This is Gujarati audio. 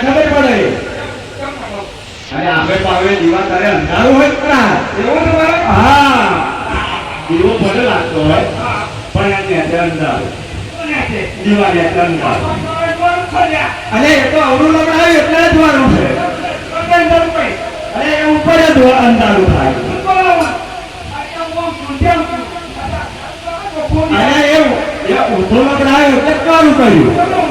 ખબર પડે અને આપણે પાવે દીવા તારે અંધારું હોય ખરા એવું તો હા દીવો ભલે લાગતો હોય પણ એને અંધારું દીવા ને અંધારું અને એ તો અવરું લગડાવ્યું એટલે જ વારું છે અને એ ઉપર જ અંધારું થાય અને એવું એ ઊંધો લગડાવ્યો એટલે કારું કર્યું